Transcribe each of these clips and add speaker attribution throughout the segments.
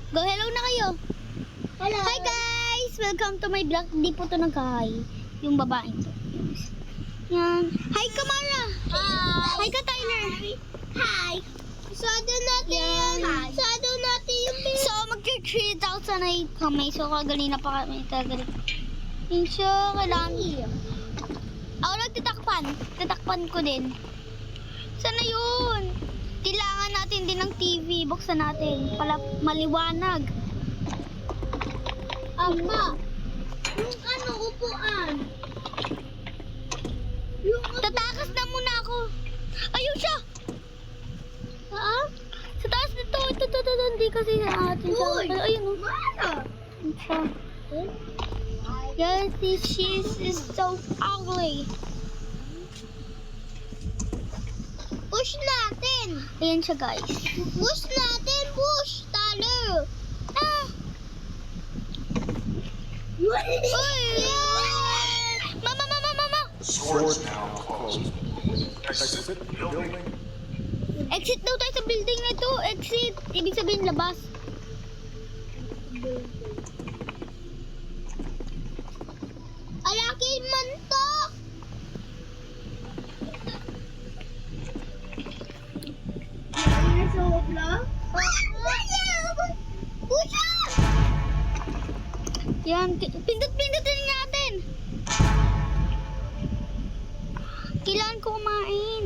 Speaker 1: Go, hello na kayo.
Speaker 2: Hello.
Speaker 1: Hi guys! Welcome to my vlog. Hindi po ito nag-hi. Yung babaeng to. Yan. Hi Kamara!
Speaker 2: Hi.
Speaker 1: Hi ka Tyler!
Speaker 2: Hi. Sado natin
Speaker 1: Yan.
Speaker 2: yan. Sado natin yung
Speaker 1: So, mag-3,000 na kami. So, kagalina pa kami. Yun siya, kailangan. Ako nagtitakpan. Titakpan ko din. Sana yun? Kailangan natin din ng TV. Buksan natin. Para maliwanag.
Speaker 2: Ama. Yung ano, upuan. Yung
Speaker 1: Tatakas na muna ako. Ayun siya!
Speaker 2: Saan?
Speaker 1: Sa taas nito. Ito. Hindi kasi sa atin siya.
Speaker 2: Uy!
Speaker 1: Ayun o.
Speaker 2: Mana?
Speaker 1: Ayun siya. Yes, this cheese is so ugly.
Speaker 2: Push natin.
Speaker 1: Ayan siya guys.
Speaker 2: Push natin. Push. Talo.
Speaker 1: Ah!
Speaker 2: Uy!
Speaker 1: Mama!
Speaker 3: Swords now closed. Exit building.
Speaker 1: Exit daw tayo sa building na ito. Exit. Ibig sabihin labas.
Speaker 2: Alakin man to. Push!
Speaker 1: Yan. Pindot-pindotin natin. Kailangan ko kumain.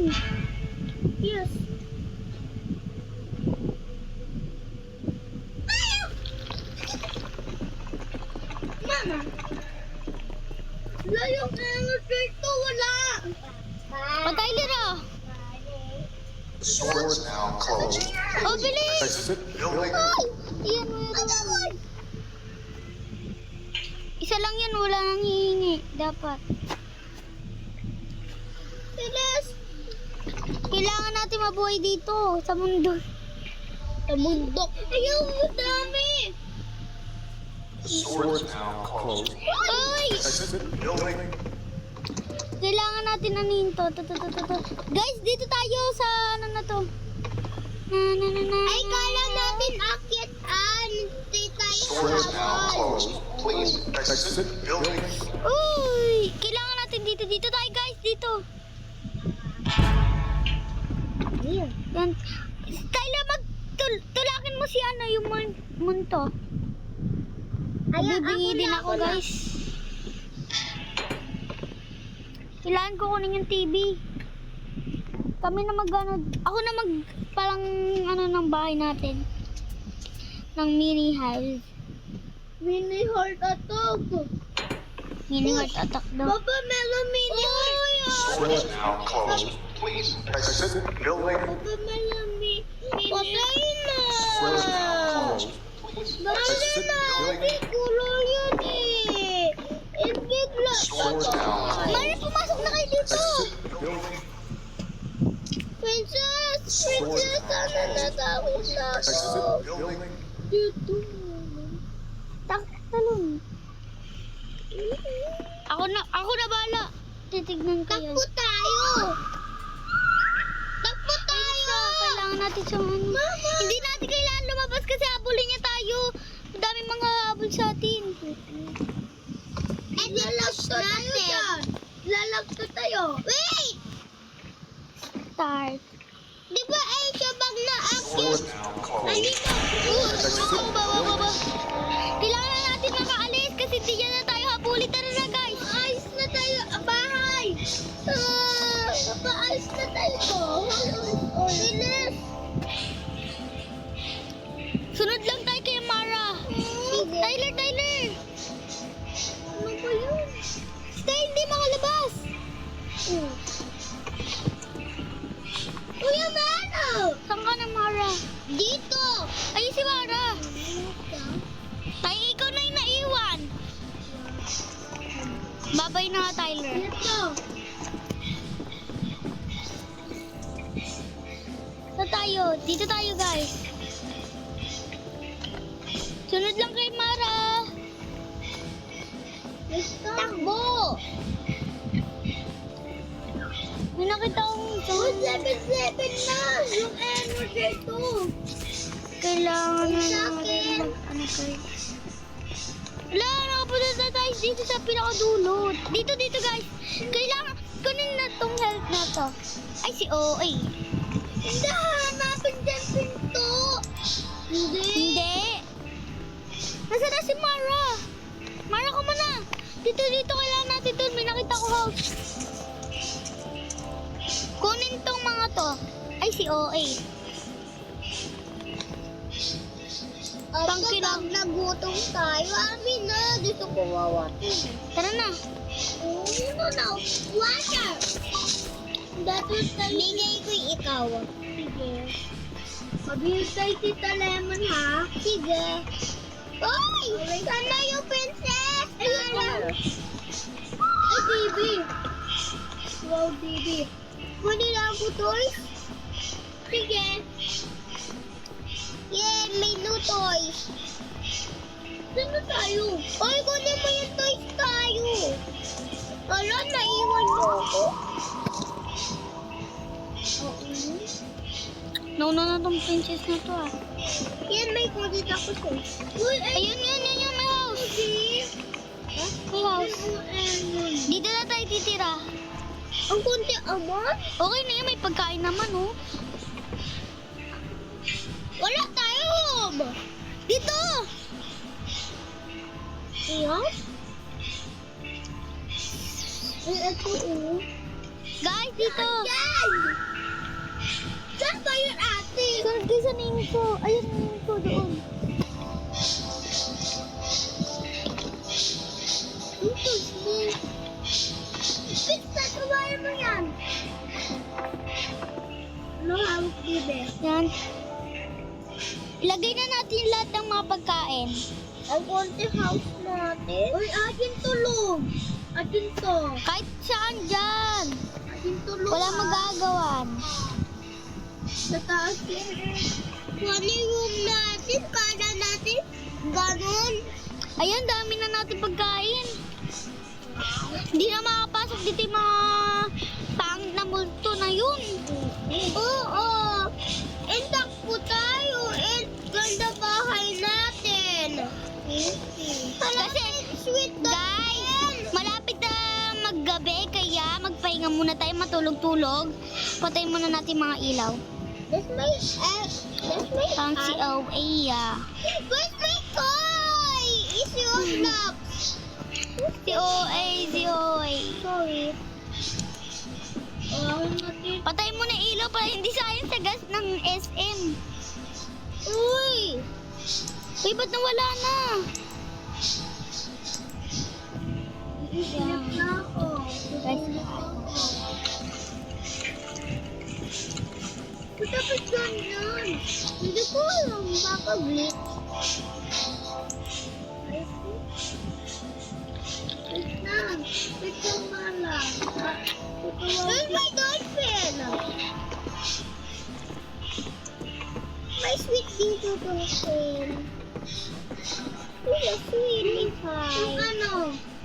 Speaker 2: Yes. Mama. Wala yung dito. Wala.
Speaker 1: O Tyler ah.
Speaker 3: Swords now closed.
Speaker 1: O bilis.
Speaker 3: Exit building.
Speaker 2: Ay!
Speaker 1: Yan mo.
Speaker 2: Ay!
Speaker 1: Isa lang yan. Wala nang hihingi. Dapat.
Speaker 2: Bilis!
Speaker 1: Kailangan natin mabuhay dito. Sa mundo.
Speaker 2: Sa mundo. Ayun, dami!
Speaker 3: Swords now closed.
Speaker 1: Ay!
Speaker 3: Exit building.
Speaker 1: Kailangan natin anin to. Guys, dito tayo sa ano na to. Na.
Speaker 2: Ay, kala natin akyat-an. Hindi tayo sa
Speaker 3: Swords now
Speaker 2: hawal.
Speaker 3: closed. Please exit building.
Speaker 1: Uy! Kailangan natin dito. Dito tayo guys. Dito. Yan. Tyler, tulakin mo si ano yung munto.
Speaker 2: Ayan,
Speaker 1: Bibingi din ako
Speaker 2: na.
Speaker 1: guys. Kailangan ko kunin yung TV. Kami na ako na palang ano ng bahay natin. Ng mini house.
Speaker 2: Mini heart attack.
Speaker 1: Mini heart attack daw.
Speaker 2: Papa, meron mini heart.
Speaker 3: Swords now closed. Please exit building.
Speaker 2: Papa, meron mini. Patay na.
Speaker 3: Swords now closed. Please
Speaker 2: Dali
Speaker 3: exit
Speaker 2: na.
Speaker 3: building.
Speaker 2: Hindi kulo yun eh. Bigla.
Speaker 3: Swords now closed.
Speaker 1: Mari, pumasok na kayo dito.
Speaker 3: Exit building.
Speaker 2: Princess! Princess! Sana natawid na ako.
Speaker 3: Exit building.
Speaker 2: Dito.
Speaker 1: Talon. Ako na bala. Titignan kayo.
Speaker 2: Takbo tayo! Takbo tayo!
Speaker 1: Kailangan natin sa ano.
Speaker 2: Mama!
Speaker 1: Hindi natin kailangan lumabas kasi habulin niya tayo. Daming mga habol sa atin.
Speaker 2: Lalag natin. Lalag ko tayo. Wait!
Speaker 1: Start.
Speaker 2: Di ba ay sabag na akyat?
Speaker 3: Swords now closed.
Speaker 1: Baba. Kailangan natin makaalis kasi di yan na tayo habulin. Tara na guys.
Speaker 2: Ayos na tayo. Bahay! Papaayos na tayo. Bilis!
Speaker 1: Sunod lang tayo kay Mara. Tyler.
Speaker 2: Ano ba yun?
Speaker 1: Stay, hindi makalabas.
Speaker 2: Kuya Mano!
Speaker 1: Saan ka na Mara?
Speaker 2: Dito!
Speaker 1: Ay, si Mara. Tay, ikaw na yung naiwan. Babay na nga, Tyler.
Speaker 2: Dito!
Speaker 1: Saan tayo? Dito tayo, guys. Sunod lang kay Mara.
Speaker 2: Takbo!
Speaker 1: May nakita akong
Speaker 2: Oh, 7-7 na! Yung energy 2!
Speaker 1: kailangan
Speaker 2: Ay,
Speaker 1: na
Speaker 2: sa
Speaker 1: natin
Speaker 2: akin.
Speaker 1: ano kayo. Wala, nakapunta na tayo dito sa pinakadulot. Dito guys. Kailangan, kunin na tong health na to. Ay, si OA.
Speaker 2: Hindi, hanapin dyan pinto.
Speaker 1: Hindi. Nasaan na si Mara? Mara, ko muna. Dito, kailangan natin doon. May nakita ko house. Kunin tong mga to. Ay, si OA.
Speaker 2: Pag nagutom tayo, amin na. Dito ko wawatin.
Speaker 1: Tara na.
Speaker 2: Oh, no. Water. Bigay ko ikaw. Sige. Mabilis tayo, Tita Lemon, ha? Sige. Oy! Sana yung princess! Ayun! Ay, Bibi! Wow, Bibi. Kunin lang ako, toys. Sige. Yay, may new toys. Saan na tayo? Oy, kunin mo yung toys tayo. Wala, naiwan mo ako.
Speaker 1: Nauna na tong princess na to ah.
Speaker 2: Yan, may kulit ako sa'yo. Uy,
Speaker 1: Ayun, may house. May house. Dito na tayo titira.
Speaker 2: Ang kunti amat?
Speaker 1: Okay na yan, may pagkain naman oh.
Speaker 2: Wala tayo!
Speaker 1: Dito!
Speaker 2: Ayan? Ay, ito
Speaker 1: Guys, dito!
Speaker 2: Yan! Saan ba yun, ate?
Speaker 1: Sa name ko. Ayun, name ko doon.
Speaker 2: Ito, sige. Pizza, kumain mo yan. Ano hawak, Bibe?
Speaker 1: Yan. Ilagay na natin lahat ng mga pagkain.
Speaker 2: Ang konti house natin. Uy, akin tulog. Akin to.
Speaker 1: Kahit saan dyan.
Speaker 2: Akin tulog.
Speaker 1: Wala magagawan.
Speaker 2: Sa taas yan. Ano yung room natin? Kala natin? Ganon.
Speaker 1: Ayun, dami na natin pagkain. Hindi na makapasok dito yung mga pangit na multo na yun.
Speaker 2: Oo. And takbo tayo. And ganda bahay natin.
Speaker 1: Kasi,
Speaker 2: Sweet
Speaker 1: guys, malapit na maggabi, kaya magpahinga muna tayo, matulog-tulog. Patayin muna natin mga ilaw.
Speaker 2: That's my
Speaker 1: Pang si OA ah.
Speaker 2: Where's my toy? It's your lock.
Speaker 1: Si OA.
Speaker 2: Sorry. Natin.
Speaker 1: Patayin mo na ilaw para hindi sayang sa gas ng SM.
Speaker 2: Uy!
Speaker 1: Uy, ba't nawala na?
Speaker 2: Iinip na ako. Dapat ganyan. Hindi ko alam. Baka glitch. Wait na. Wait lang mala. Where's my dolphin? My sweet dito dolphin. Uy, a sweet. Yung ano?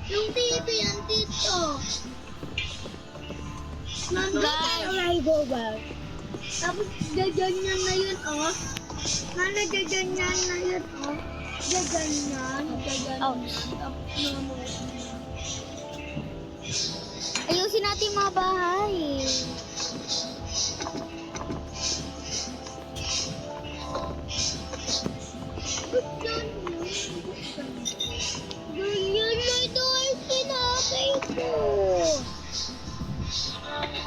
Speaker 2: Yung dito yan dito.
Speaker 1: Guys.
Speaker 2: Rigo ba? Tapos gaganyan na yun, oh. Mana gaganyan na yun, oh. Gaganyan.
Speaker 1: Ouch. Ayusin natin mga bahay.
Speaker 2: Ganyan na doon sinakay ko.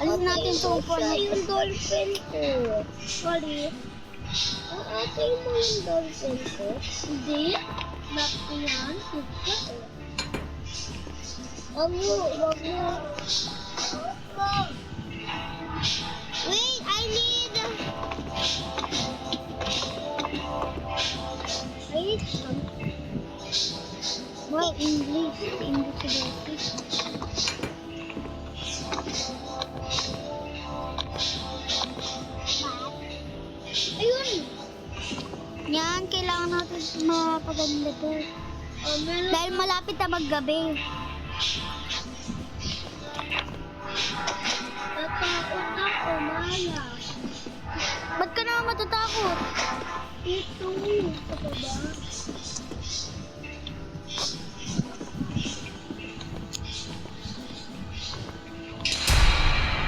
Speaker 1: Alisin natin sa upuan
Speaker 2: Siya
Speaker 1: na
Speaker 2: yung dolphin ko. Sorry. Ang ate mo yung dolphin ko? Hindi. Ba't yan? Ika eh. Wag mo. Wait, I need something.
Speaker 1: Why English? English
Speaker 2: Ayun.
Speaker 1: Yan, kailangan natin mapaganda to.
Speaker 2: Meron.
Speaker 1: Dahil malapit na maggabi.
Speaker 2: Tatakot ako, Maya.
Speaker 1: Ba't ka naman matatakot?
Speaker 2: Ito. Sa baba.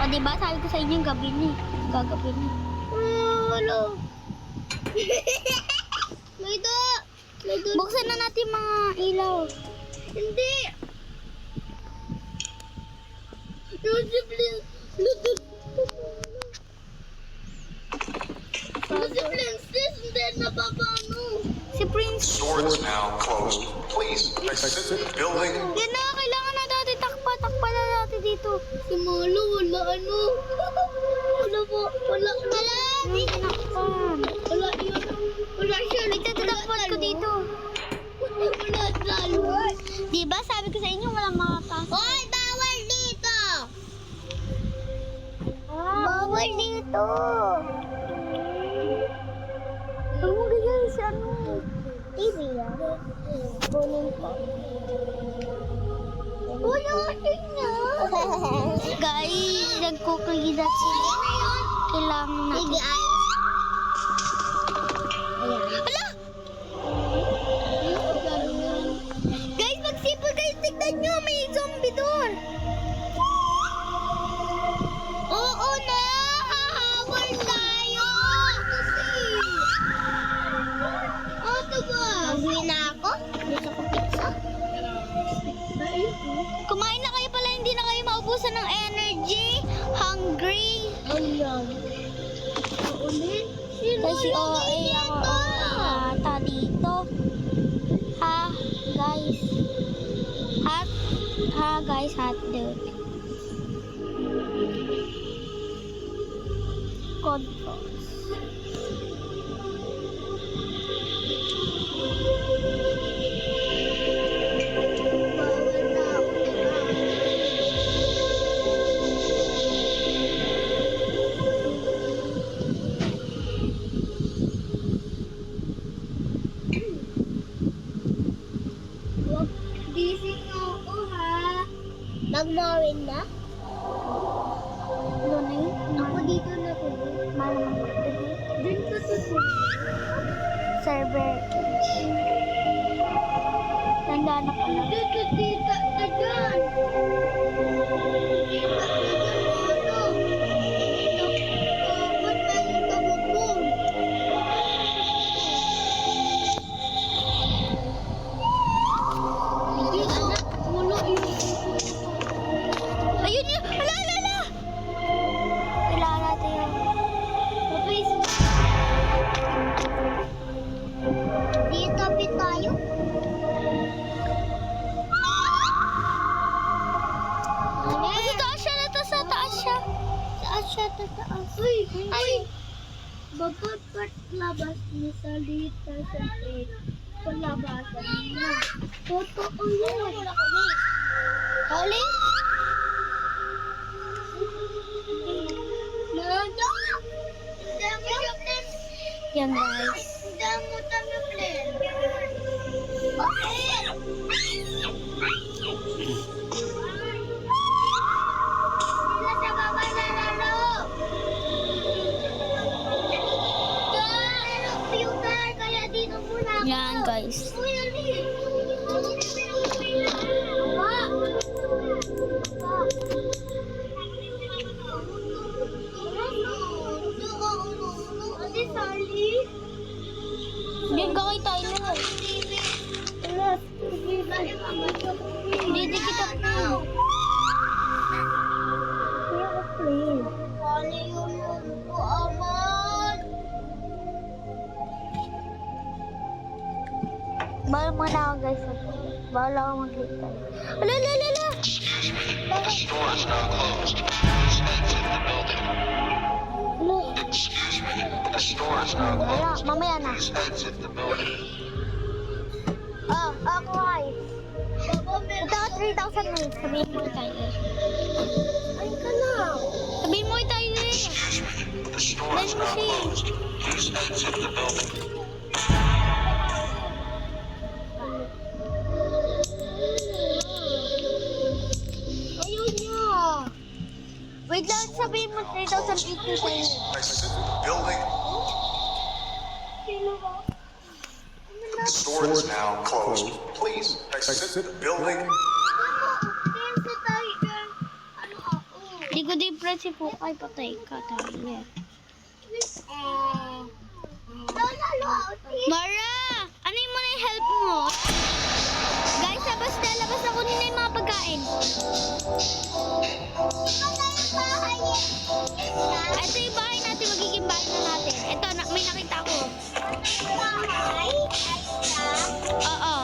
Speaker 1: O, diba? Sabi ko sa inyo, gabi na eh. Gagabi na.
Speaker 2: Wala. May do. May do.
Speaker 1: Buksan na natin mga ilaw.
Speaker 2: Hindi. Joseph, Princess, hindi napapano.
Speaker 1: Si Prince.
Speaker 3: Store is now closed. Please exit the building.
Speaker 1: Yan na, kailangan na natin takpa. Takpa na natin dito.
Speaker 2: Si Malo, wala ano. Wala po. Wala. Wala.
Speaker 1: Yung tinakpan.
Speaker 2: Wala yun. Wala siya.
Speaker 1: Itatakpan ko dito.
Speaker 2: Wala talo.
Speaker 1: Diba? Sabi ko sa inyo, walang makapasok.
Speaker 2: Hoy, bawal dito. Bawal dito.
Speaker 1: Huwag mo ganyan si ano.
Speaker 2: TV yan. Kunin ko. Wala niya.
Speaker 1: Guys, nagkukulidat sila. Kailangan natin.
Speaker 2: Baby eyes. Ayan.
Speaker 1: Ala! Guys, magsipol guys. Tignan nyo, may zombie doon.
Speaker 2: Oo na. Hahawal tayo. Ano ba? Mag-uwi na ako. Gusto ko pizza.
Speaker 1: Kumain na kayo pala, hindi na kayo maubusan ng energy. Hungry.
Speaker 2: Ayan. Ulit.
Speaker 1: Kasi OA ako ata dito. Ha, guys. Guys, hotdog. Controls.
Speaker 2: Bawal na ako na. Wag, gising ako ha. Mag-mowing na?
Speaker 1: Lunay?
Speaker 2: Ako dito na po.
Speaker 1: Malamang
Speaker 2: Dun ka tutulog.
Speaker 1: server. Tanda na pala.
Speaker 2: Dito, tita, na dyan. Tita, na dyan, ano? Ba't tayo tabubong? Hindi, anak. Wala yun.
Speaker 1: Ayun yun! Ala, ala, ala! Kailangan natin yun.
Speaker 2: Papis. Dito, tabi tayo.
Speaker 1: Sa taas siya na to, sa taas siya.
Speaker 2: Taas siya, tataas. Uy, ay! Babagat labas ni Salita sa atin. Palabasan na. Totoo yun. Hali? Nada! Dami yung plan.
Speaker 1: Yan guys.
Speaker 2: Dami yung plan. Sila sa baba na lalo. Computer, kaya dito muna ako.
Speaker 1: Yan guys.
Speaker 2: Uy, Ali! Ate Sally?
Speaker 1: Diyan ka kay Tyler. Hindi kita na. Kaya ko play.
Speaker 2: Sally yung ko, aman.
Speaker 1: Bawal muna ako guys. Bawal ako mag-kita. Ala, ala, ala, ala.
Speaker 3: The store is now closed. Please exit the building. Excuse me. The store is now
Speaker 1: Wala,
Speaker 3: closed.
Speaker 1: mamaya na.
Speaker 3: Please exit the building.
Speaker 1: Ako guys.
Speaker 2: Baba, meron.
Speaker 1: Ito 3,000 minutes. Sabihin mo kay Tyler.
Speaker 2: Ay ka na.
Speaker 1: Sabihin mo kay Tyler.
Speaker 3: Excuse me. The store is now closed. Please exit the building.
Speaker 2: Ayaw niya.
Speaker 1: Wait lang, sabihin mo 3,000 minutes kay Tyler.
Speaker 3: Exit the building. The store is now closed. Please exit the building.
Speaker 1: Hindi ko din press si Pukay. Patay ka, Tyler. Mara! Ano yung muna yung help mo? Guys, labas ako nila yung mga pagkain. Ito yung bahay natin, magiging bahay na natin. Ito, may nakita ko. Oo.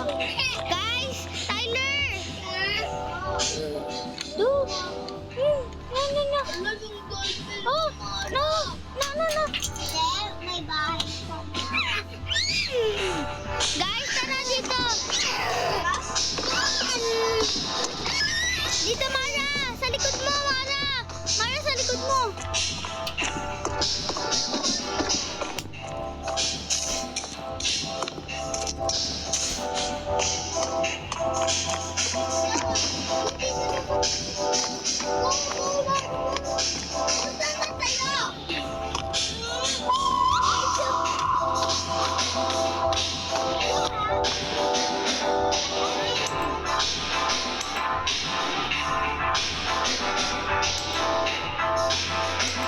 Speaker 1: Guys, Tyler! Dude! No. Oh, no!
Speaker 2: May bahay pa.
Speaker 1: Guys, tara dito! Dito, Mara! Sa likod mo, Mara! Mara, sa likod mo!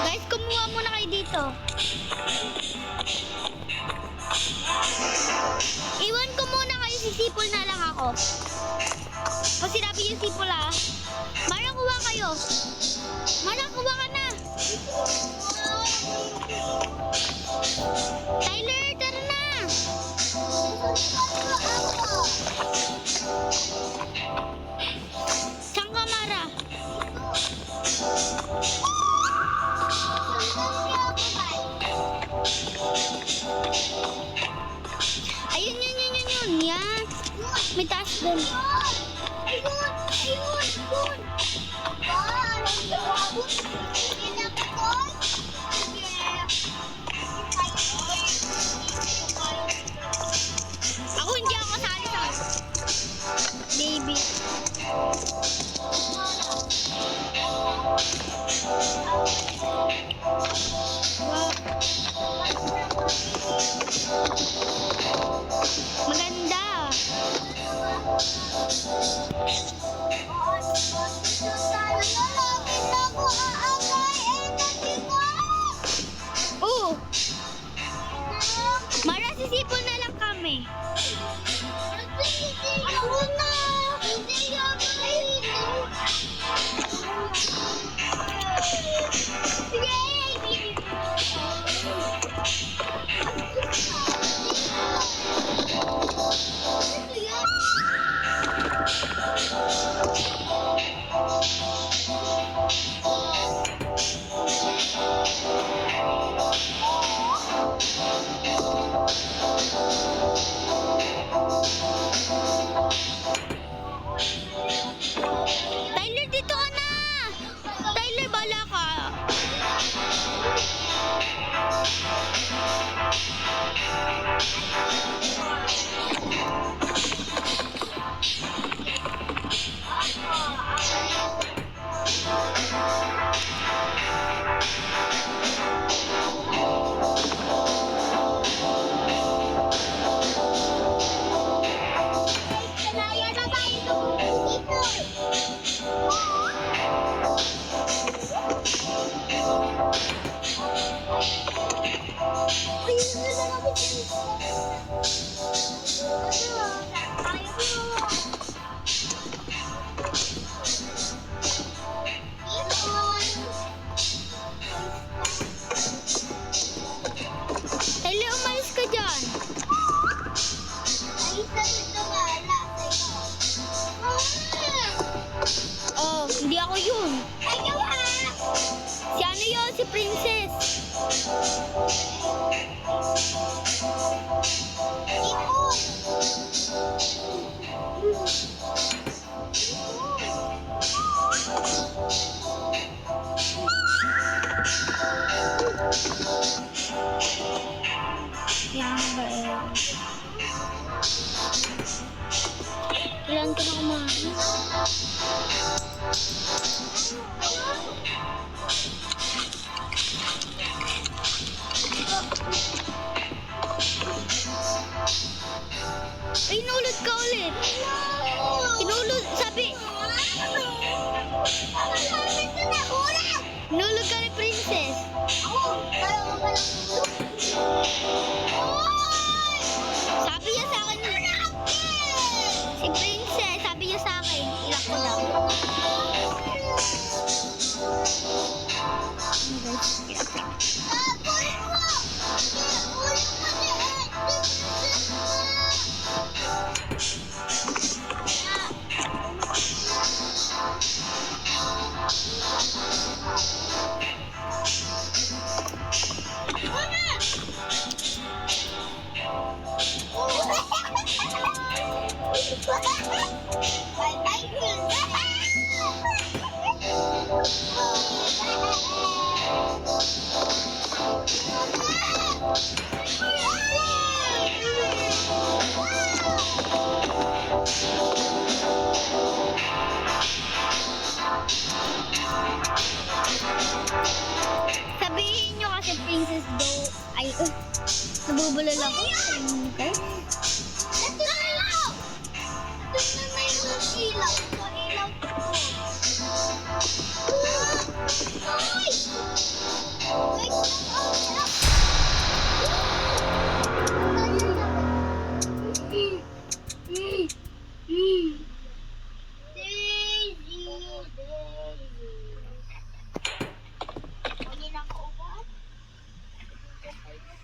Speaker 1: Guys, kumuha muna kayo dito. Iwan ko muna kayo, sisipol na lang ako. Pag sinabi yung sipol Mara, kuha kayo. Mara, kuha ka na. Tyler, tara na. Saan ka, Mara? Ayun, yun. Yan. May taas doon.
Speaker 2: Ayun.
Speaker 1: Ako hindi ako kasali sa baby. Wow. Maganda. Oh, Mara, sisipon na lang kami. Tyler, dito ka na! Tyler, bala ka! Tyler, umalis ka dyan. Oh, hindi ako yun. Si ano yun? Si Princess. Yan ba Kailan ka na kumain? Sabihin nyo kasi Princess Do. Ay, nabubulol ako. Okay?
Speaker 2: Ito na ilaw! Ito na may ilaw. Ilaw ko. Ay! Wait,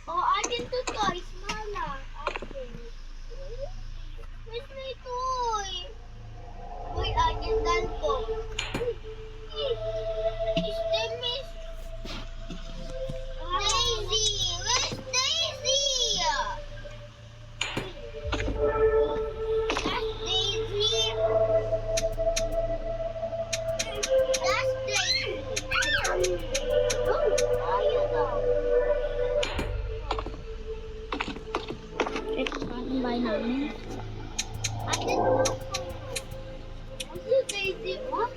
Speaker 2: oh, akin to toys, mala. Akin. Where's my toy? Uy, akin dan ko. Is there Miss Daisy? Where's Daisy? That's Daisy. That's Daisy. Oh, ayun daw.
Speaker 1: Ito pa ang bahay namin.
Speaker 2: Atin mo. Ano si Daisy mo?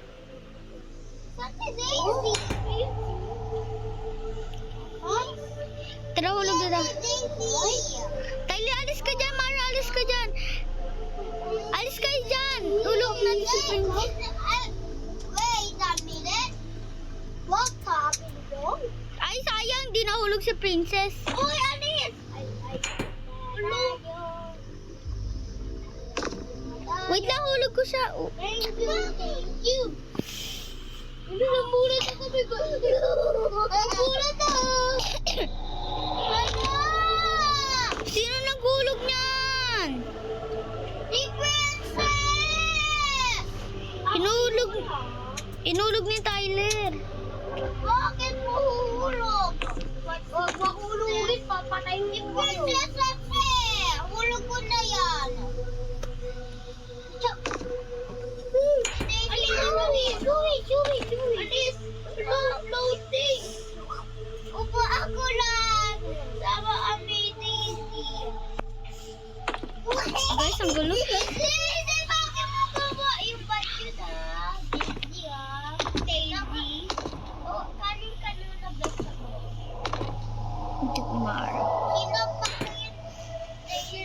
Speaker 2: Saan si Daisy? Ay?
Speaker 1: Tara, hulog na daw.
Speaker 2: Daisy.
Speaker 1: Tyler, alis ka dyan, Mara, alis ka dyan. Alis kayo dyan. Tulog na si Princess.
Speaker 2: Wait a minute. What happened though?
Speaker 1: Ay, sayang, di nahulog si Princess.
Speaker 2: Uy, alis! Tulog.
Speaker 1: Wait lang, hulog ko siya. Oh.
Speaker 2: Thank you. Hindi na mulat ako. Nagulat ako.
Speaker 1: Sino naghulog niyan?
Speaker 2: Si Princess!
Speaker 1: Inulog ni Tyler.
Speaker 2: Bakit mo huhulog? Huwag mahulugin, papatayin mo kayo. Princess kasi! Hulog ko na yan. Alis! Alis! Floating! Upo ako lang! Sama kami, Daisy.
Speaker 1: Guys, ang gulo.
Speaker 2: Daisy, bakit mo gawa yung budget Daisy Daisy? Oh, kanin na best ako.
Speaker 1: Hindi ko Mara.
Speaker 2: Sino pa yun? Daisy.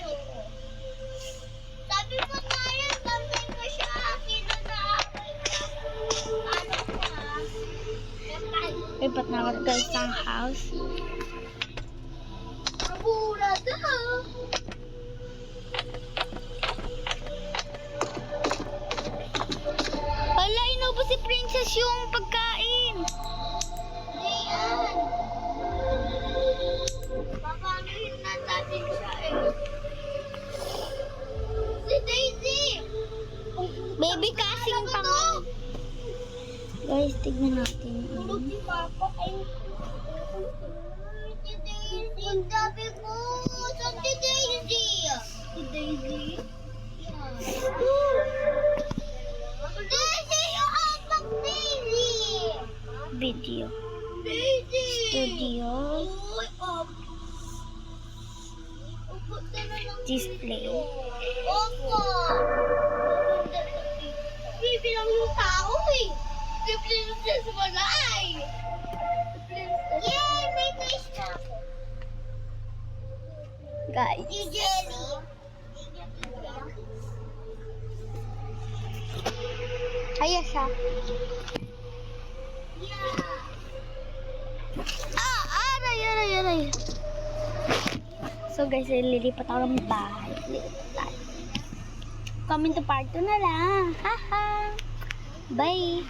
Speaker 2: Sabi mo tayo, sabi ko siya. Sino na ano ko ha?
Speaker 1: Lipat na ako guys sa house.
Speaker 2: Mabura daw.
Speaker 1: Hala, inubos si Princess yung pagkain.
Speaker 2: Ayan. Papanuhin na natin siya eh. Si Daisy!
Speaker 1: Baby kasing pang... Guys, tignan natin.
Speaker 2: Tulog si Papa ay... Si Daisy! Ang sabi ko! Saan si Daisy? Si Daisy? Daisy! Yung apak Daisy!
Speaker 1: Video.
Speaker 2: Daisy!
Speaker 1: Studio.
Speaker 2: Uy, upo ka na lang.
Speaker 1: Display.
Speaker 2: Opo! Bibilang yung tao eh! Si Princess wala ay! Yay! May taste na ako!
Speaker 1: Guys.
Speaker 2: Si Jelly!
Speaker 1: Kaya siya.
Speaker 2: Yeah!
Speaker 1: Aray. So guys, lilipat ako ng bahay. Comment to part 2 na lang. Haha. Bye.